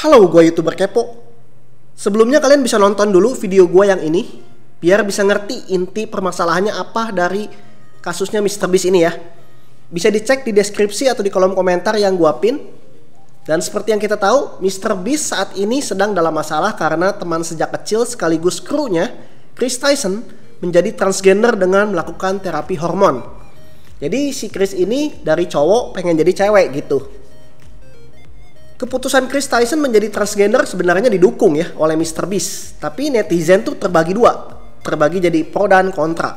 Halo, gue YouTuber Kepo. Sebelumnya kalian bisa nonton dulu video gue yang ini, biar bisa ngerti inti permasalahannya apa dari kasusnya MrBeast ini ya. Bisa dicek di deskripsi atau di kolom komentar yang gue pin. Dan seperti yang kita tahu, MrBeast saat ini sedang dalam masalah karena teman sejak kecil sekaligus krunya, Chris Tyson, menjadi transgender dengan melakukan terapi hormon. Jadi si Chris ini dari cowok pengen jadi cewek gitu. Keputusan Chris Tyson menjadi transgender sebenarnya didukung ya oleh MrBeast. Tapi netizen tuh terbagi dua, terbagi jadi pro dan kontra.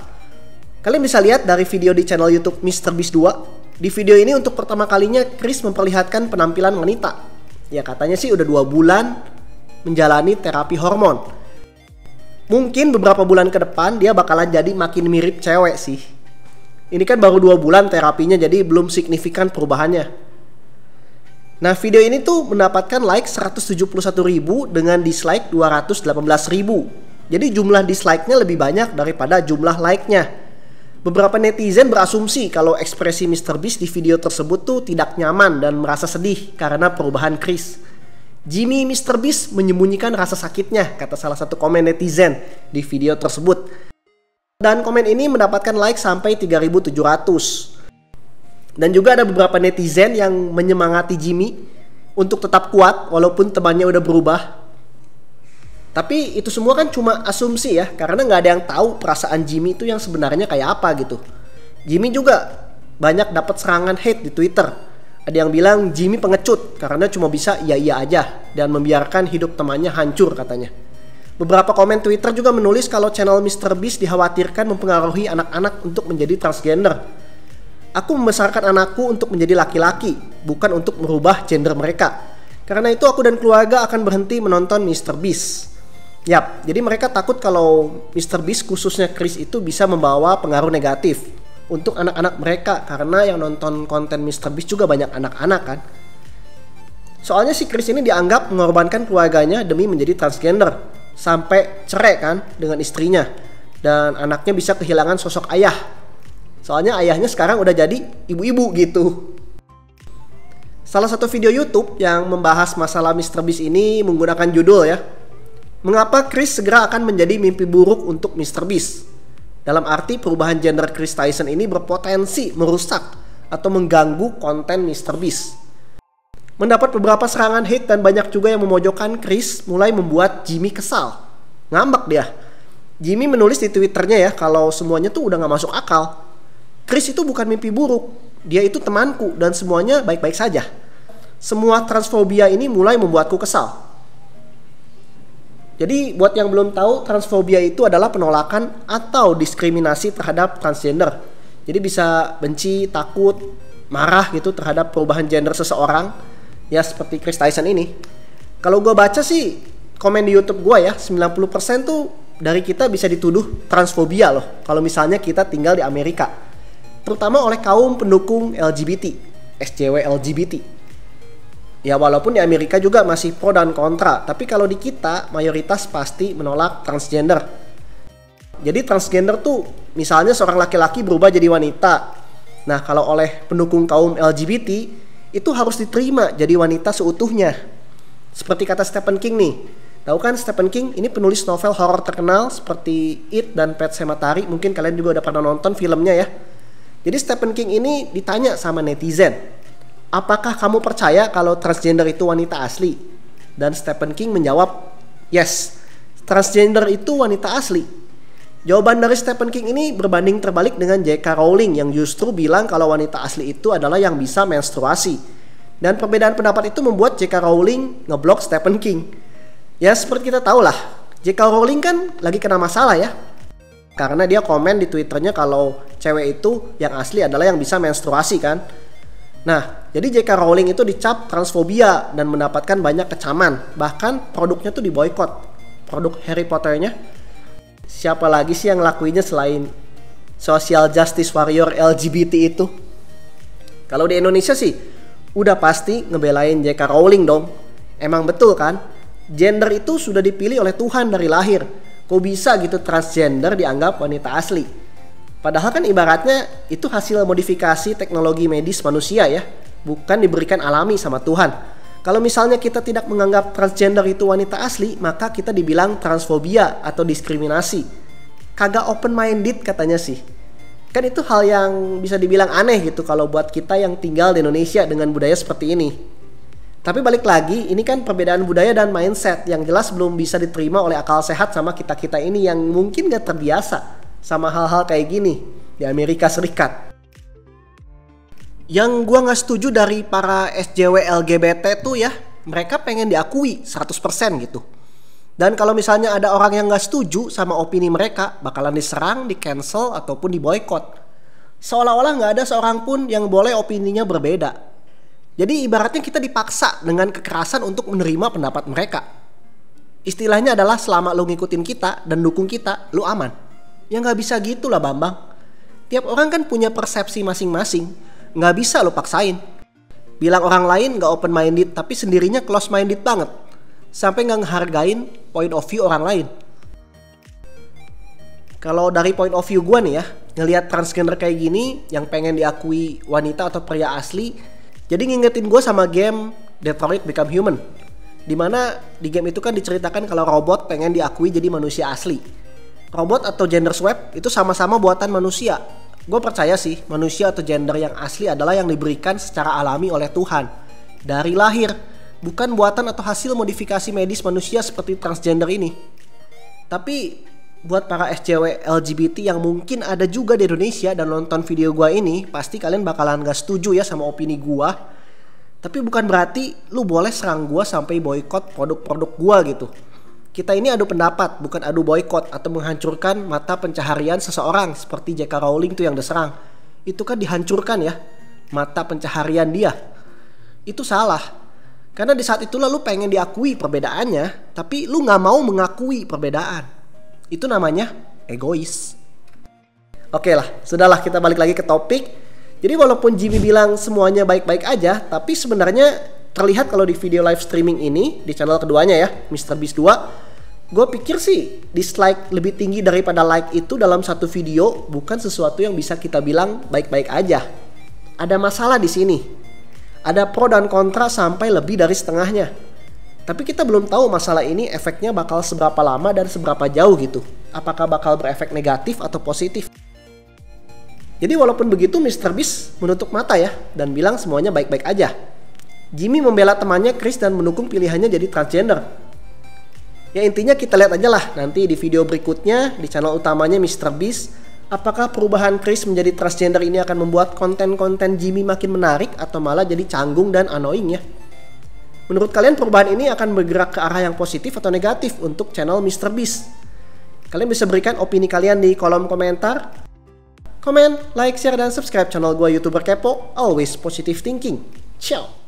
Kalian bisa lihat dari video di channel YouTube MrBeast 2. Di video ini untuk pertama kalinya Chris memperlihatkan penampilan wanita. Ya katanya sih udah 2 bulan menjalani terapi hormon. Mungkin beberapa bulan ke depan dia bakalan jadi makin mirip cewek sih. Ini kan baru 2 bulan terapinya, jadi belum signifikan perubahannya. Nah, video ini tuh mendapatkan like 171.000 dengan dislike 218.000. Jadi jumlah dislike-nya lebih banyak daripada jumlah like-nya. Beberapa netizen berasumsi kalau ekspresi MrBeast di video tersebut tuh tidak nyaman dan merasa sedih karena perubahan Chris. Jimmy MrBeast menyembunyikan rasa sakitnya, kata salah satu komen netizen di video tersebut. Dan komen ini mendapatkan like sampai 3.700. Dan juga ada beberapa netizen yang menyemangati Jimmy untuk tetap kuat walaupun temannya udah berubah. Tapi itu semua kan cuma asumsi ya, karena nggak ada yang tahu perasaan Jimmy itu yang sebenarnya kayak apa gitu. Jimmy juga banyak dapat serangan hate di Twitter. Ada yang bilang Jimmy pengecut karena cuma bisa iya-iya aja dan membiarkan hidup temannya hancur katanya. Beberapa komen Twitter juga menulis kalau channel MrBeast dikhawatirkan mempengaruhi anak-anak untuk menjadi transgender. Aku membesarkan anakku untuk menjadi laki-laki, bukan untuk merubah gender mereka. Karena itu aku dan keluarga akan berhenti menonton MrBeast. Yap, jadi mereka takut kalau MrBeast khususnya Chris itu bisa membawa pengaruh negatif untuk anak-anak mereka. Karena yang nonton konten MrBeast juga banyak anak-anak kan. Soalnya si Chris ini dianggap mengorbankan keluarganya demi menjadi transgender. Sampai cerai kan dengan istrinya. Dan anaknya bisa kehilangan sosok ayah. Soalnya ayahnya sekarang udah jadi ibu-ibu gitu. Salah satu video YouTube yang membahas masalah MrBeast ini menggunakan judul ya, mengapa Chris segera akan menjadi mimpi buruk untuk MrBeast. Dalam arti perubahan gender Chris Tyson ini berpotensi merusak atau mengganggu konten MrBeast. Mendapat beberapa serangan hate dan banyak juga yang memojokkan Chris mulai membuat Jimmy kesal. Ngambek dia. Jimmy menulis di Twitternya ya kalau semuanya tuh udah gak masuk akal. Chris itu bukan mimpi buruk, dia itu temanku dan semuanya baik-baik saja. Semua transfobia ini mulai membuatku kesal. Jadi buat yang belum tahu, transfobia itu adalah penolakan atau diskriminasi terhadap transgender. Jadi bisa benci, takut, marah gitu terhadap perubahan gender seseorang. Ya seperti Chris Tyson ini. Kalau gue baca sih komen di YouTube gue ya, 90% tuh dari kita bisa dituduh transfobia loh. Kalau misalnya kita tinggal di Amerika. Terutama oleh kaum pendukung LGBT, SJW LGBT. Ya walaupun di Amerika juga masih pro dan kontra, tapi kalau di kita mayoritas pasti menolak transgender. Jadi transgender tuh misalnya seorang laki-laki berubah jadi wanita. Nah kalau oleh pendukung kaum LGBT itu harus diterima jadi wanita seutuhnya. Seperti kata Stephen King nih. Tahu kan Stephen King ini penulis novel horor terkenal seperti It dan Pet Sematary. Mungkin kalian juga udah pernah nonton filmnya ya. Jadi Stephen King ini ditanya sama netizen, apakah kamu percaya kalau transgender itu wanita asli? Dan Stephen King menjawab, yes, transgender itu wanita asli. Jawaban dari Stephen King ini berbanding terbalik dengan J.K. Rowling yang justru bilang kalau wanita asli itu adalah yang bisa menstruasi. Dan perbedaan pendapat itu membuat J.K. Rowling ngeblok Stephen King. Ya seperti kita tahu lah, J.K. Rowling kan lagi kena masalah ya. Karena dia komen di Twitternya kalau cewek itu yang asli adalah yang bisa menstruasi kan. Nah, jadi J.K. Rowling itu dicap transfobia dan mendapatkan banyak kecaman. Bahkan produknya tuh diboykot. Produk Harry Potternya. Siapa lagi sih yang ngelakuinnya selain social justice warrior LGBT itu? Kalau di Indonesia sih udah pasti ngebelain J.K. Rowling dong. Emang betul kan? Gender itu sudah dipilih oleh Tuhan dari lahir. Kok bisa gitu transgender dianggap wanita asli? Padahal kan ibaratnya itu hasil modifikasi teknologi medis manusia ya. Bukan diberikan alami sama Tuhan. Kalau misalnya kita tidak menganggap transgender itu wanita asli, maka kita dibilang transfobia atau diskriminasi. Kagak open minded katanya sih. Kan itu hal yang bisa dibilang aneh gitu kalau buat kita yang tinggal di Indonesia dengan budaya seperti ini. Tapi balik lagi, ini kan perbedaan budaya dan mindset yang jelas belum bisa diterima oleh akal sehat sama kita-kita ini yang mungkin gak terbiasa sama hal-hal kayak gini di Amerika Serikat. Yang gua gak setuju dari para SJW LGBT tuh ya, mereka pengen diakui 100% gitu. Dan kalau misalnya ada orang yang gak setuju sama opini mereka, bakalan diserang, di cancel, ataupun di boykot. Seolah-olah gak ada seorang pun yang boleh opininya berbeda. Jadi ibaratnya kita dipaksa dengan kekerasan untuk menerima pendapat mereka. Istilahnya adalah selama lu ngikutin kita dan dukung kita, lu aman. Ya gak bisa gitu lah Bambang. Tiap orang kan punya persepsi masing-masing. Nggak bisa lo paksain. Bilang orang lain nggak open minded tapi sendirinya close minded banget, sampai nggak ngehargain point of view orang lain. Kalau dari point of view gue nih ya, ngelihat transgender kayak gini yang pengen diakui wanita atau pria asli, jadi ngingetin gue sama game Detroit Become Human, dimana di game itu kan diceritakan kalau robot pengen diakui jadi manusia asli. Robot atau gender swap itu sama-sama buatan manusia. Gue percaya sih manusia atau gender yang asli adalah yang diberikan secara alami oleh Tuhan dari lahir, bukan buatan atau hasil modifikasi medis manusia seperti transgender ini. Tapi buat para SJW LGBT yang mungkin ada juga di Indonesia dan nonton video gue ini, pasti kalian bakalan gak setuju ya sama opini gue. Tapi bukan berarti lu boleh serang gue sampai boykot produk-produk gue gitu. Kita ini adu pendapat, bukan adu boykot atau menghancurkan mata pencaharian seseorang seperti J.K. Rowling tuh yang diserang. Itu kan dihancurkan ya, mata pencaharian dia. Itu salah. Karena di saat itulah lu pengen diakui perbedaannya, tapi lu gak mau mengakui perbedaan. Itu namanya egois. Oke lah, sudahlah kita balik lagi ke topik. Jadi walaupun Jimmy bilang semuanya baik-baik aja, tapi sebenarnya terlihat kalau di video live streaming ini, di channel keduanya ya, MrBeast 2, gue pikir sih dislike lebih tinggi daripada like itu dalam satu video bukan sesuatu yang bisa kita bilang baik-baik aja. Ada masalah di sini. Ada pro dan kontra sampai lebih dari setengahnya. Tapi kita belum tahu masalah ini efeknya bakal seberapa lama dan seberapa jauh gitu. Apakah bakal berefek negatif atau positif. Jadi walaupun begitu MrBeast menutup mata ya dan bilang semuanya baik-baik aja. Jimmy membela temannya Chris dan mendukung pilihannya jadi transgender. Ya intinya kita lihat aja lah nanti di video berikutnya di channel utamanya MrBeast, apakah perubahan Chris menjadi transgender ini akan membuat konten-konten Jimmy makin menarik atau malah jadi canggung dan annoying ya. Menurut kalian perubahan ini akan bergerak ke arah yang positif atau negatif untuk channel MrBeast? Kalian bisa berikan opini kalian di kolom komentar. Komen, like, share, dan subscribe channel gue YouTuber Kepo, always positive thinking. Ciao!